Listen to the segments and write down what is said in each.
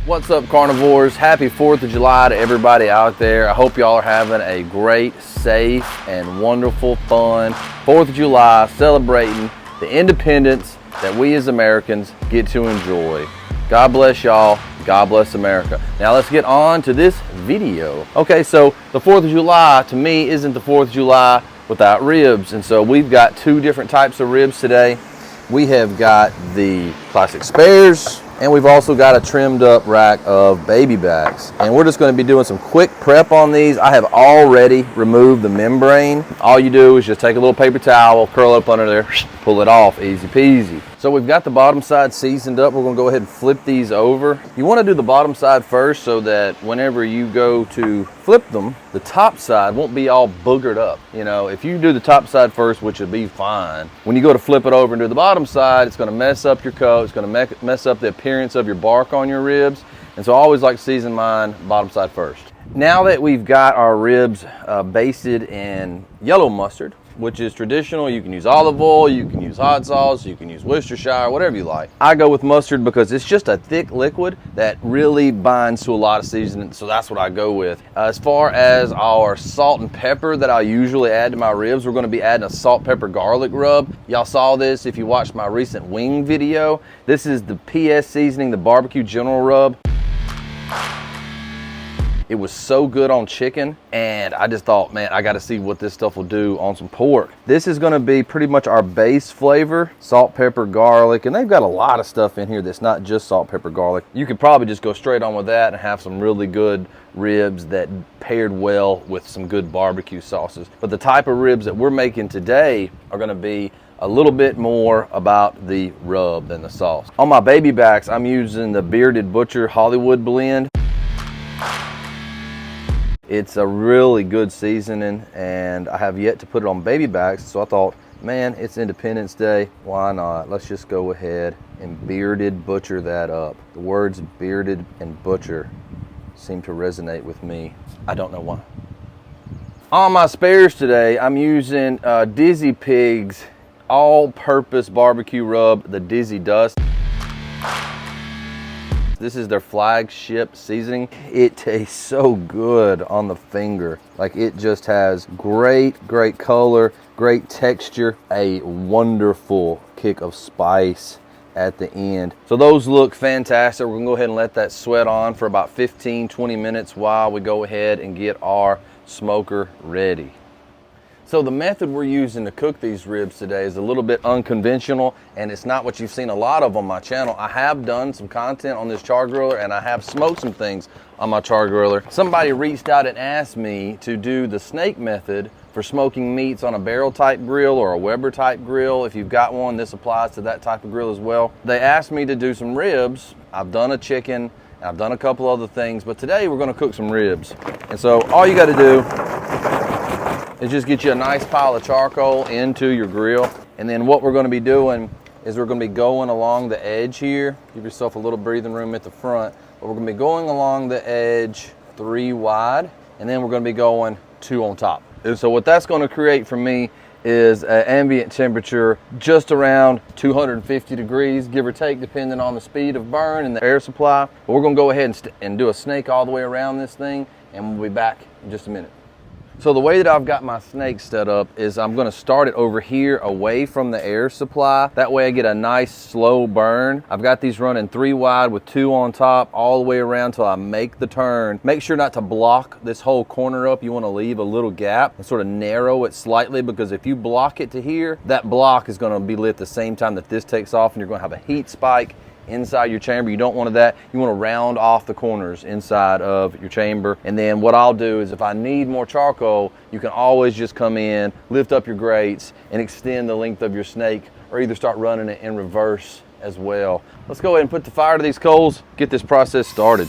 What's up, carnivores? Happy 4th of July to everybody out there. I hope y'all are having a great, safe, and wonderful, fun 4th of July, celebrating the independence that we as Americans get to enjoy. God bless y'all. God bless America. Now let's get on to this video. Okay, so the 4th of July to me isn't the 4th of July without ribs. And so we've got two different types of ribs today. We have got the classic spares, and we've also got a trimmed up rack of baby backs. And we're just going to be doing some quick prep on these. I have already removed the membrane. All you do is just take a little paper towel, curl up under there, pull it off, easy peasy. So we've got the bottom side seasoned up. We're going to go ahead and flip these over. You want to do the bottom side first so that whenever you go to flip them, the top side won't be all boogered up. You know, if you do the top side first, which would be fine, when you go to flip it over and do the bottom side, it's going to mess up your coat. It's going to mess up the appearance of your bark on your ribs. And so I always like to season mine bottom side first. Now that we've got our ribs basted in yellow mustard, which is traditional, you can use olive oil, you can use hot sauce, you can use Worcestershire, whatever you like. I go with mustard because it's just a thick liquid that really binds to a lot of seasoning, so that's what I go with. As far as our salt and pepper that I usually add to my ribs, we're gonna be adding a salt, pepper, garlic rub. Y'all saw this if you watched my recent wing video. This is the PS Seasoning, the BBQ General Rub. It was so good on chicken, and I just thought, man, I gotta see what this stuff will do on some pork. This is gonna be pretty much our base flavor, salt, pepper, garlic, and they've got a lot of stuff in here that's not just salt, pepper, garlic. You could probably just go straight on with that and have some really good ribs that paired well with some good barbecue sauces. But the type of ribs that we're making today are gonna be a little bit more about the rub than the sauce. On my baby backs, I'm using the Bearded Butcher Hollywood blend. It's a really good seasoning, and I have yet to put it on baby backs, so I thought, man, it's Independence Day, why not? Let's just go ahead and bearded butcher that up. The words bearded and butcher seem to resonate with me. I don't know why. On my spares today, I'm using Dizzy Pig's all-purpose barbecue rub, the Dizzy Dust. This is their flagship seasoning. It tastes so good on the finger. Like, it just has great color, great texture, a wonderful kick of spice at the end. So those look fantastic. We're gonna go ahead and let that sweat on for about 15-20 minutes while we go ahead and get our smoker ready. So the method we're using to cook these ribs today is a little bit unconventional, and it's not what you've seen a lot of on my channel. I have done some content on this Char-Griller, and I have smoked some things on my Char-Griller. Somebody reached out and asked me to do the snake method for smoking meats on a barrel type grill or a Weber type grill. If you've got one, this applies to that type of grill as well. They asked me to do some ribs. I've done a chicken, I've done a couple other things, but today we're gonna cook some ribs. And so all you gotta do is just get you a nice pile of charcoal into your grill. And then what we're gonna be doing is we're gonna be going along the edge here. Give yourself a little breathing room at the front. But we're gonna be going along the edge 3 wide, and then we're gonna be going 2 on top. And so what that's gonna create for me is an ambient temperature just around 250 degrees, give or take, depending on the speed of burn and the air supply. But we're gonna go ahead and do a snake all the way around this thing, and we'll be back in just a minute. So the way that I've got my snake set up is I'm gonna start it over here away from the air supply. That way I get a nice slow burn. I've got these running 3 wide with 2 on top all the way around till I make the turn. Make sure not to block this whole corner up. You wanna leave a little gap and sort of narrow it slightly, because if you block it to here, that block is gonna be lit the same time that this takes off, and you're gonna have a heat spike inside your chamber. You don't want that. You want to round off the corners inside of your chamber. And then what I'll do is, if I need more charcoal, you can always just come in, lift up your grates, and extend the length of your snake, or either start running it in reverse as well. Let's go ahead and put the fire to these coals, get this process started.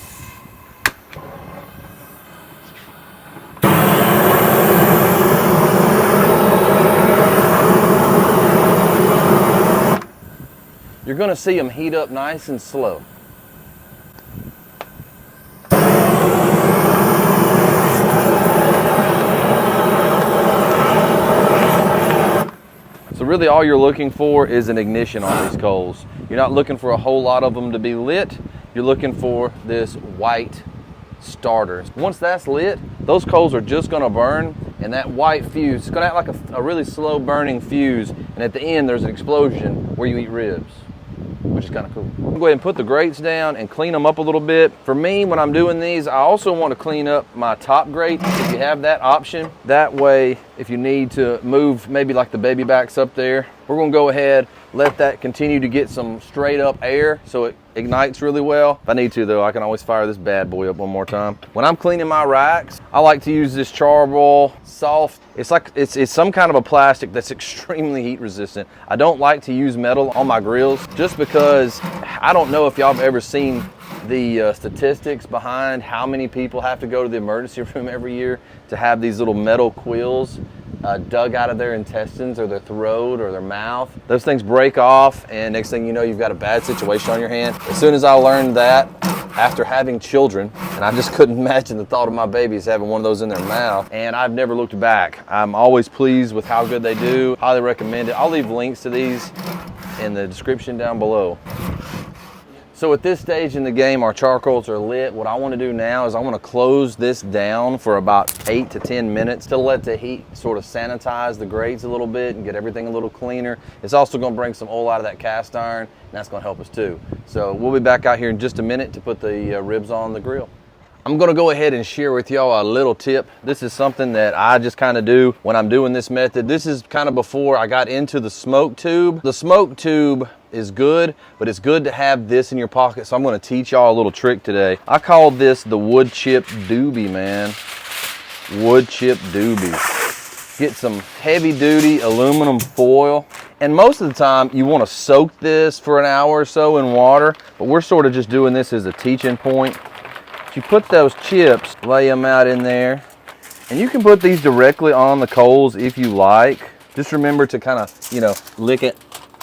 You're gonna see them heat up nice and slow. So really all you're looking for is an ignition on these coals. You're not looking for a whole lot of them to be lit. you're looking for this white starter. Once that's lit, those coals are just gonna burn, and that white fuse, it's gonna act like a really slow burning fuse, and at the end there's an explosion where you eat ribs, which is kind of cool. Go ahead and put the grates down and clean them up a little bit. For me, when I'm doing these, I also want to clean up my top grate if you have that option. That way, if you need to move maybe like the baby backs up there, we're gonna go ahead, let that continue to get some straight up air so it ignites really well. If I need to though, I can always fire this bad boy up one more time. When I'm cleaning my racks, I like to use this Char-Broil soft. It's some kind of a plastic that's extremely heat resistant. I don't like to use metal on my grills just because I don't know if y'all have ever seen the statistics behind how many people have to go to the emergency room every year to have these little metal quills dug out of their intestines or their throat or their mouth. Those things break off, and next thing you know, you've got a bad situation on your hand. As soon as I learned that, after having children, and I just couldn't imagine the thought of my babies having one of those in their mouth, and I've never looked back. I'm always pleased with how good they do. Highly recommend it. I'll leave links to these in the description down below. So at this stage in the game, our charcoals are lit. What I want to do now is I want to close this down for about 8 to 10 minutes to let the heat sort of sanitize the grates a little bit and get everything a little cleaner. It's also going to bring some oil out of that cast iron, and that's going to help us too. So we'll be back out here in just a minute to put the ribs on the grill. I'm gonna go ahead and share with y'all a little tip. This is something that I just kind of do when I'm doing this method. This is kind of before I got into the smoke tube. The smoke tube is good, but it's good to have this in your pocket. So I'm gonna teach y'all a little trick today. I call this the wood chip doobie, man. Wood chip doobie. Get some heavy duty aluminum foil. And most of the time you wanna soak this for an hour or so in water, but we're sort of just doing this as a teaching point. You put those chips, lay them out in there, and you can put these directly on the coals if you like. Just remember to kind of, you know, lick it.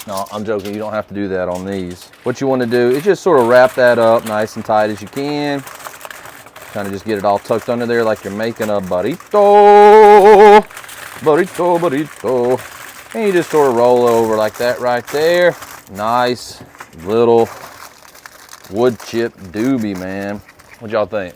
No, I'm joking, you don't have to do that on these. What you want to do is just sort of wrap that up nice and tight as you can. Kind of just get it all tucked under there like you're making a burrito. Burrito, burrito. And you just sort of roll over like that right there. Nice little wood chip doobie, man. What y'all think?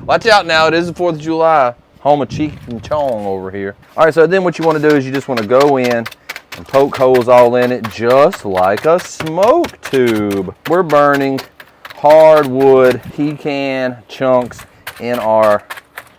Watch out now, it is the 4th of July. Home of Cheech and Chong over here. All right, so then what you want to do is you just want to go in and poke holes all in it just like a smoke tube. We're burning hardwood pecan chunks in our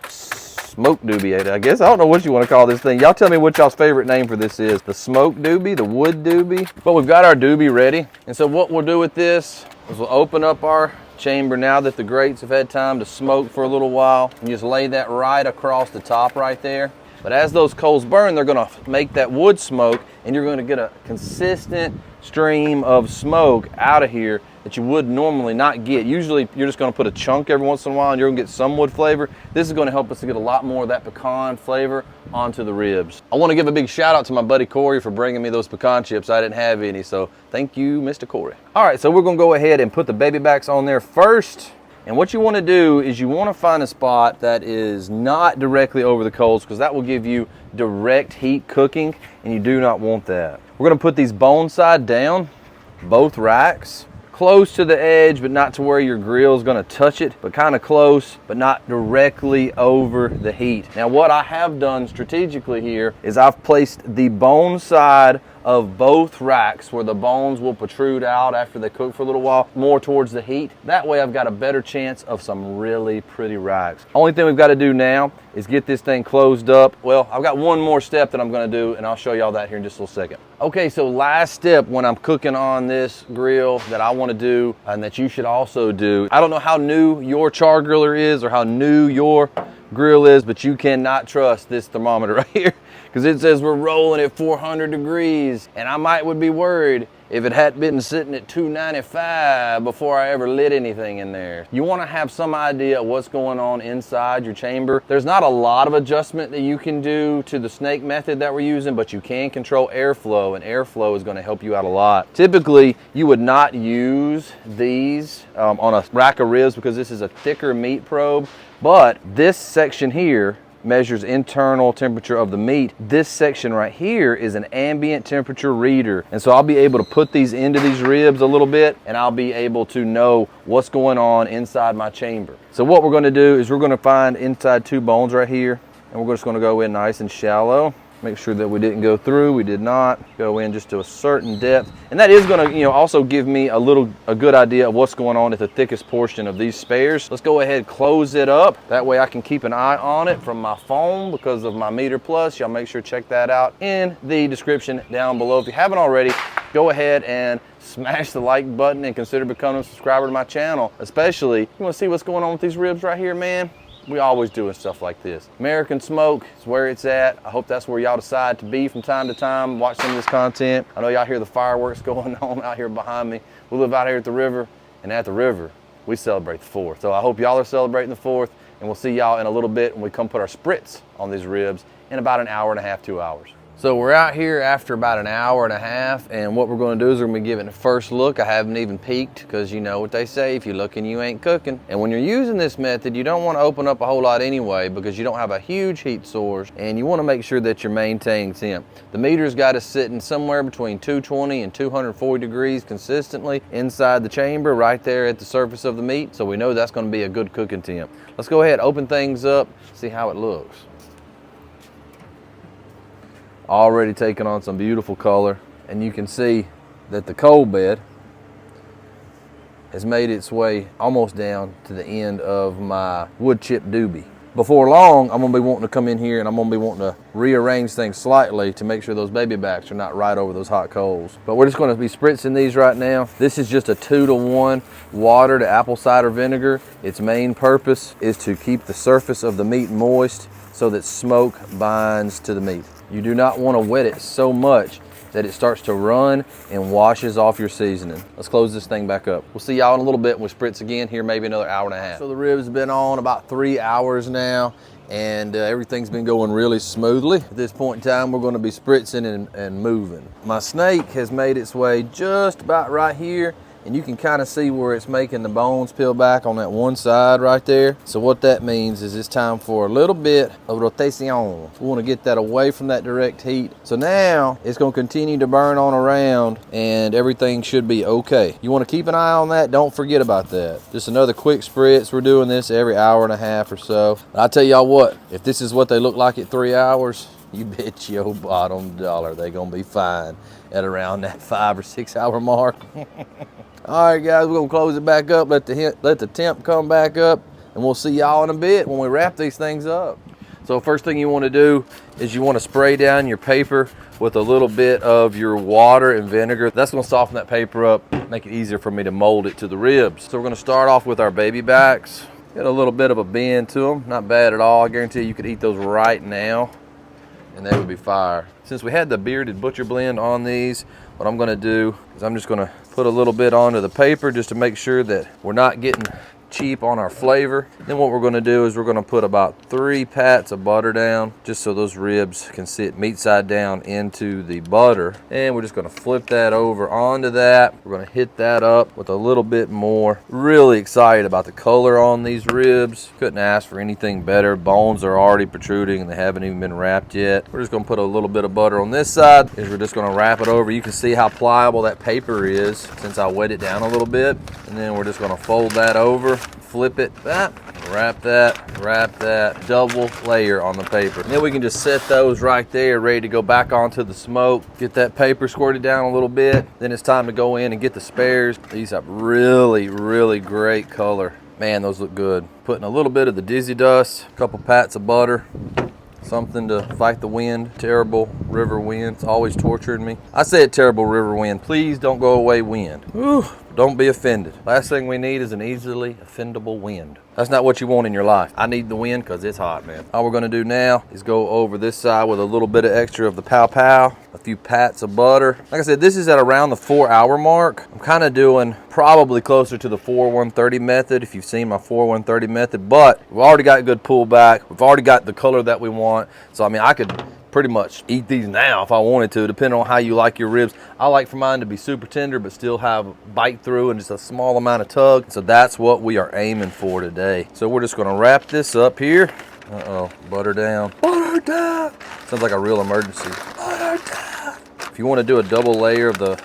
smoke doobie, I guess. I don't know what you want to call this thing. Y'all tell me what y'all's favorite name for this is. The smoke doobie, the wood doobie. But we've got our doobie ready. And so what we'll do with this is we'll open up our chamber now that the grates have had time to smoke for a little while. And just lay that right across the top right there. But as those coals burn, they're gonna make that wood smoke, and you're gonna get a consistent stream of smoke out of here that you would normally not get. Usually you're just gonna put a chunk every once in a while and you're gonna get some wood flavor. This is gonna help us to get a lot more of that pecan flavor onto the ribs. I wanna give a big shout out to my buddy Corey for bringing me those pecan chips. I didn't have any, so thank you, Mr. Corey. All right, so we're gonna go ahead and put the baby backs on there first. And what you want to do is you want to find a spot that is not directly over the coals, because that will give you direct heat cooking, and you do not want that. We're going to put these bone side down, both racks, close to the edge, but not to where your grill is going to touch it, but kind of close, but not directly over the heat. Now what I have done strategically here is I've placed the bone side of both racks where the bones will protrude out after they cook for a little while, more towards the heat. That way I've got a better chance of some really pretty racks. Only thing we've got to do now is get this thing closed up. Well, I've got one more step that I'm going to do, and I'll show y'all that here in just a little second. Okay, so last step when I'm cooking on this grill that I want to do, and that you should also do. I don't know how new your Char-Griller is or how new your grill is, but you cannot trust this thermometer right here, because it says we're rolling at 400 degrees, and I would be worried if it hadn't been sitting at 295 before I ever lit anything in there. You want to have some idea of what's going on inside your chamber. There's not a lot of adjustment that you can do to the snake method that we're using, but you can control airflow, and airflow is going to help you out a lot. Typically, you would not use these on a rack of ribs because this is a thicker meat probe, but this section here measures internal temperature of the meat. This section right here is an ambient temperature reader. And so I'll be able to put these into these ribs a little bit, and I'll be able to know what's going on inside my chamber. So what we're gonna do is we're gonna find inside 2 bones right here, and we're just gonna go in nice and shallow. Make sure that we didn't go through. We did not go in just to a certain depth. And that is gonna, also give me a good idea of what's going on at the thickest portion of these spares. Let's go ahead, close it up. That way I can keep an eye on it from my phone because of my Meter Plus. Y'all make sure to check that out in the description down below. If you haven't already, go ahead and smash the like button and consider becoming a subscriber to my channel. Especially, you wanna see what's going on with these ribs right here, man? We always doing stuff like this. American smoke is where it's at. I hope that's where y'all decide to be from time to time, watch some of this content. I know y'all hear the fireworks going on out here behind me. We live out here at the river, and at the river, we celebrate the 4th. So I hope y'all are celebrating the 4th, and we'll see y'all in a little bit when we come put our spritz on these ribs in about an hour and a half, 2 hours. So we're out here after about an hour and a half, and what we're gonna do is we're gonna be giving it a first look. I haven't even peeked, because you know what they say, if you're looking, you ain't cooking. And when you're using this method, you don't wanna open up a whole lot anyway, because you don't have a huge heat source, and you wanna make sure that you're maintaining temp. The meter's got us sitting somewhere between 220 and 240 degrees consistently inside the chamber, right there at the surface of the meat, so we know that's gonna be a good cooking temp. Let's go ahead, open things up, see how it looks. Already taking on some beautiful color, and you can see that the cold bed has made its way almost down to the end of my wood chip doobie. Before long, I'm gonna be wanting to come in here and I'm gonna be wanting to rearrange things slightly to make sure those baby backs are not right over those hot coals. But we're just gonna be spritzing these right now. This is just a 2-to-1 water to apple cider vinegar. Its main purpose is to keep the surface of the meat moist so that smoke binds to the meat. You do not want to wet it so much that it starts to run and washes off your seasoning. Let's close this thing back up. We'll see y'all in a little bit when we spritz again here, maybe another hour and a half. So the ribs have been on about 3 hours now, and everything's been going really smoothly. At this point in time, we're going to be spritzing and moving. My snake has made its way just about right here, and you can kind of see where it's making the bones peel back on that one side right there. So what that means is it's time for a little bit of rotation. We want to get that away from that direct heat. So now it's going to continue to burn on around, and everything should be okay. You want to keep an eye on that. Don't forget about that. Just another quick spritz. We're doing this every hour and a half or so. But I'll tell y'all what, if this is what they look like at 3 hours, you bet your bottom dollar they're gonna be fine at around that 5 or 6 hour mark. All right, guys, we're gonna close it back up, let the temp come back up, and we'll see y'all in a bit when we wrap these things up. So first thing you want to do is you want to spray down your paper with a little bit of your water and vinegar. That's gonna soften that paper up, make it easier for me to mold it to the ribs. So we're gonna start off with our baby backs. Get a little bit of a bend to them, not bad at all. I guarantee you could eat those right now, and they would be fire. Since we had the bearded butcher blend on these, what I'm gonna do is I'm just gonna put a little bit onto the paper just to make sure that we're not getting cheap on our flavor. Then what we're gonna do is we're gonna put about 3 pats of butter down, just so those ribs can sit meat side down into the butter. And we're just gonna flip that over onto that. We're gonna hit that up with a little bit more. Really excited about the color on these ribs. Couldn't ask for anything better. Bones are already protruding and they haven't even been wrapped yet. We're just gonna put a little bit of butter on this side. We're just gonna wrap it over. You can see how pliable that paper is since I wet it down a little bit. And then we're just gonna fold that over, flip it, wrap that, double layer on the paper. And then we can just set those right there, ready to go back onto the smoke. Get that paper squirted down a little bit. Then it's time to go in and get the spares. These have really, really great color. Man, those look good. Putting a little bit of the Dizzy Dust, a couple pats of butter, something to fight the wind. Terrible river wind, it's always torturing me. I said terrible river wind, please don't go away wind. Whew. Don't be offended. Last thing we need is an easily offendable wind. That's not what you want in your life. I need the wind because it's hot, man. All we're gonna do now is go over this side with a little bit of extra of the pow pow, a few pats of butter. Like I said, this is at around the 4 hour mark. I'm kind of doing probably closer to the 4-1-30 method, if you've seen my 4-1-30 method, but we've already got good pullback. We've already got the color that we want. So I mean, I could pretty much eat these now if I wanted to, depending on how you like your ribs. I like for mine to be super tender but still have bite through and just a small amount of tug. So that's what we are aiming for today. So we're just gonna wrap this up here. Uh-oh, butter down. Butter down! Sounds like a real emergency. Butter down! If you want to do a double layer of the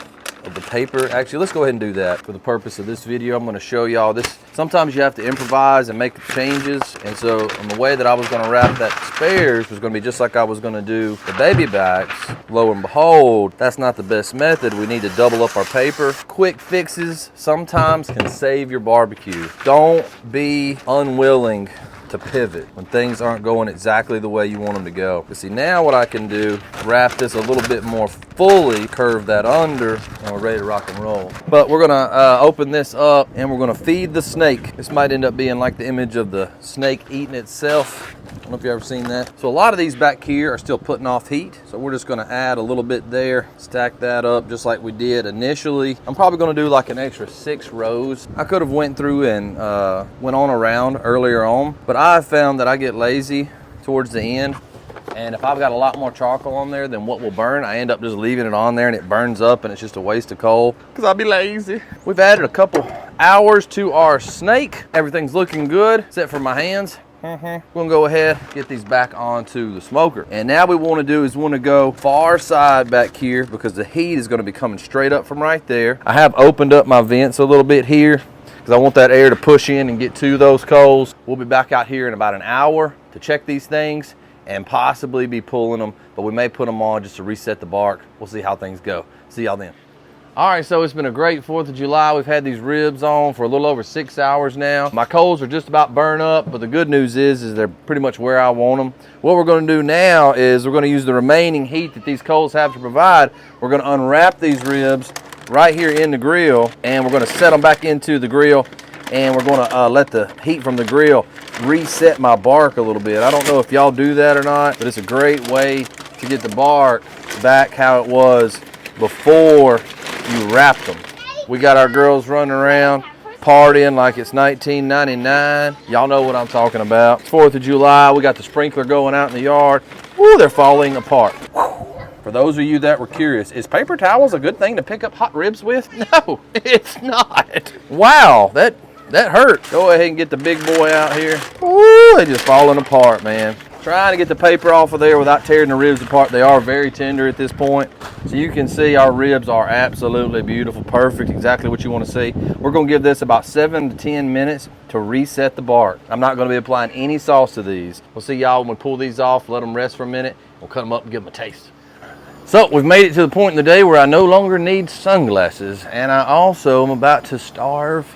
paper, actually, let's go ahead and do that. For the purpose of this video, I'm going to show y'all this. Sometimes you have to improvise and make changes, and so the way that I was going to wrap that spares was going to be just like I was going to do the baby backs. Lo and behold, that's not the best method. We need to double up our paper. Quick fixes sometimes can save your barbecue. Don't be unwilling to pivot when things aren't going exactly the way you want them to go. But see, now what I can do, wrap this a little bit more fully, curve that under, and we're ready to rock and roll. But we're gonna open this up and we're gonna feed the snake. This might end up being like the image of the snake eating itself. I don't know if you've ever seen that. So a lot of these back here are still putting off heat. So we're just gonna add a little bit there, stack that up just like we did initially. I'm probably gonna do like an extra 6 rows. I could have went through and went on around earlier on, but I found that I get lazy towards the end. And if I've got a lot more charcoal on there than what will burn, I end up just leaving it on there and it burns up and it's just a waste of coal because I'll be lazy. We've added a couple hours to our snake. Everything's looking good except for my hands. We're gonna go ahead, get these back onto the smoker. And now we wanna do is wanna go far side back here because the heat is gonna be coming straight up from right there. I have opened up my vents a little bit here because I want that air to push in and get to those coals. We'll be back out here in about an hour to check these things and possibly be pulling them, but we may put them on just to reset the bark. We'll see how things go. See y'all then. All right, so it's been a great 4th of July. We've had these ribs on for a little over 6 hours now. My coals are just about burned up, but the good news is they're pretty much where I want them. What we're gonna do now is we're gonna use the remaining heat that these coals have to provide. We're gonna unwrap these ribs right here in the grill, and we're gonna set them back into the grill, and we're gonna let the heat from the grill reset my bark a little bit. I don't know if y'all do that or not, but it's a great way to get the bark back how it was before you wrapped them. We got our girls running around partying like it's 1999. Y'all know what I'm talking about. It's 4th of July. We got the sprinkler going out in the yard. Woo, they're falling apart. For those of you that were curious, is paper towels a good thing to pick up hot ribs with? No, it's not. Wow, that hurt. Go ahead and get the big boy out here. Woo, they're just falling apart, man. Trying to get the paper off of there without tearing the ribs apart. They are very tender at this point. So you can see our ribs are absolutely beautiful, perfect, exactly what you want to see. We're gonna give this about 7 to 10 minutes to reset the bark. I'm not gonna be applying any sauce to these. We'll see y'all when we pull these off, let them rest for a minute. We'll cut them up and give them a taste. So we've made it to the point in the day where I no longer need sunglasses, and I also am about to starve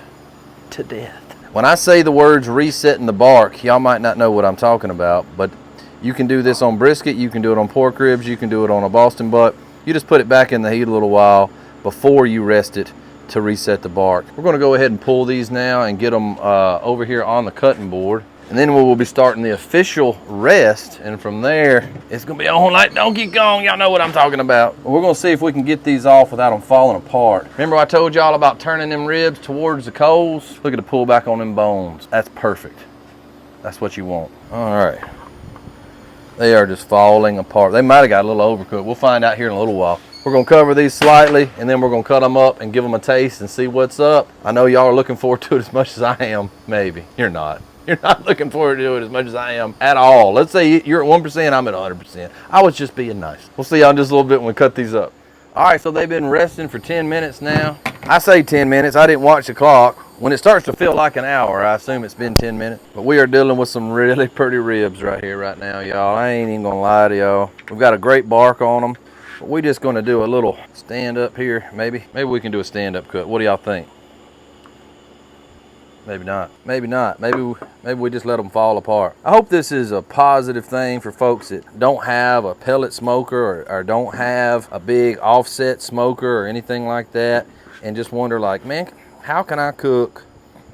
to death. When I say the words resetting the bark, y'all might not know what I'm talking about, but you can do this on brisket, you can do it on pork ribs, you can do it on a Boston butt. You just put it back in the heat a little while before you rest it to reset the bark. We're gonna go ahead and pull these now and get them over here on the cutting board. And then we will be starting the official rest, and from there, it's gonna be on like Donkey Kong. Y'all know what I'm talking about. We're gonna see if we can get these off without them falling apart. Remember I told y'all about turning them ribs towards the coals? Look at the pull back on them bones. That's perfect. That's what you want. All right. They are just falling apart. They might have got a little overcooked. We'll find out here in a little while. We're gonna cover these slightly, and then we're gonna cut them up and give them a taste and see what's up. I know y'all are looking forward to it as much as I am. Maybe. You're not. You're not looking forward to it as much as I am at all. Let's say you're at 1%, I'm at 100%. I was just being nice. We'll see y'all in just a little bit when we cut these up. All right, so they've been resting for 10 minutes now. I say 10 minutes, I didn't watch the clock. When it starts to feel like an hour, I assume it's been 10 minutes. But we are dealing with some really pretty ribs right here right now, y'all. I ain't even gonna lie to y'all. We've got a great bark on them. But we're just gonna do a little stand up here, maybe. Maybe we can do a stand up cut. What do y'all think? Maybe not. Maybe not. Maybe we just let them fall apart. I hope this is a positive thing for folks that don't have a pellet smoker or don't have a big offset smoker or anything like that, and just wonder like, man, how can I cook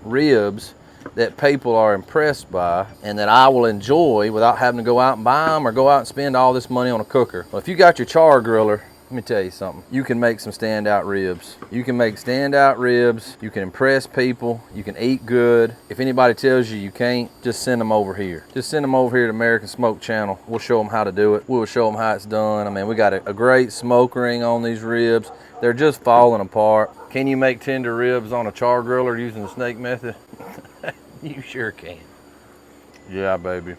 ribs that people are impressed by and that I will enjoy without having to go out and buy them or go out and spend all this money on a cooker? Well, if you got your Char-Griller, let me tell you something. You can make some standout ribs. You can make standout ribs. You can impress people. You can eat good. If anybody tells you you can't, just send them over here. Just send them over here to American Smoke Channel. We'll show them how to do it. We'll show them how it's done. I mean, we got a great smoke ring on these ribs. They're just falling apart. Can you make tender ribs on a Char-Griller using the snake method? You sure can. Yeah, baby.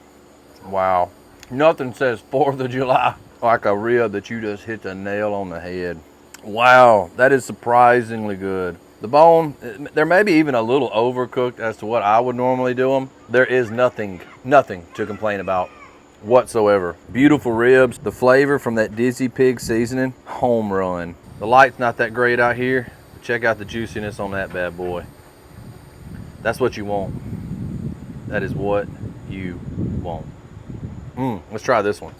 Wow. Nothing says 4th of July like a rib that you just hit the nail on the head. Wow, that is surprisingly good. The bone, there may be even a little overcooked as to what I would normally do them. There is nothing to complain about whatsoever. Beautiful ribs. The flavor from that Dizzy Pig seasoning, home run. The light's not that great out here. Check out the juiciness on that bad boy. That's what you want. That is what you want. Let's try this one.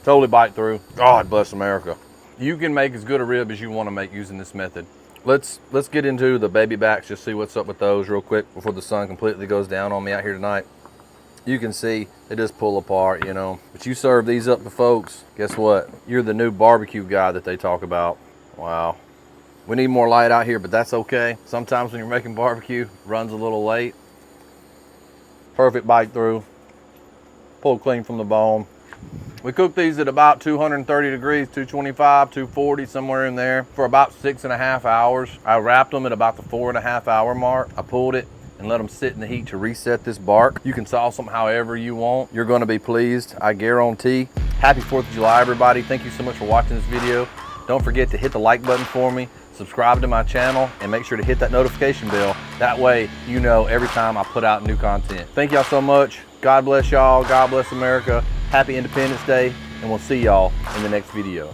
Totally bite through. God bless America. You can make as good a rib as you want to make using this method. Let's get into the baby backs, just see what's up with those real quick before the sun completely goes down on me out here tonight. You can see they just pull apart, you know. But you serve these up to folks, guess what? You're the new barbecue guy that they talk about. Wow. We need more light out here, but that's okay. Sometimes when you're making barbecue, runs a little late. Perfect bite through. Pulled clean from the bone. We cooked these at about 230 degrees, 225, 240, somewhere in there for about 6.5 hours. I wrapped them at about the 4.5 hour mark. I pulled it and let them sit in the heat to reset this bark. You can sauce them however you want. You're gonna be pleased, I guarantee. Happy 4th of July, everybody. Thank you so much for watching this video. Don't forget to hit the like button for me, subscribe to my channel, and make sure to hit that notification bell. That way you know every time I put out new content. Thank y'all so much. God bless y'all, God bless America. Happy Independence Day, and we'll see y'all in the next video.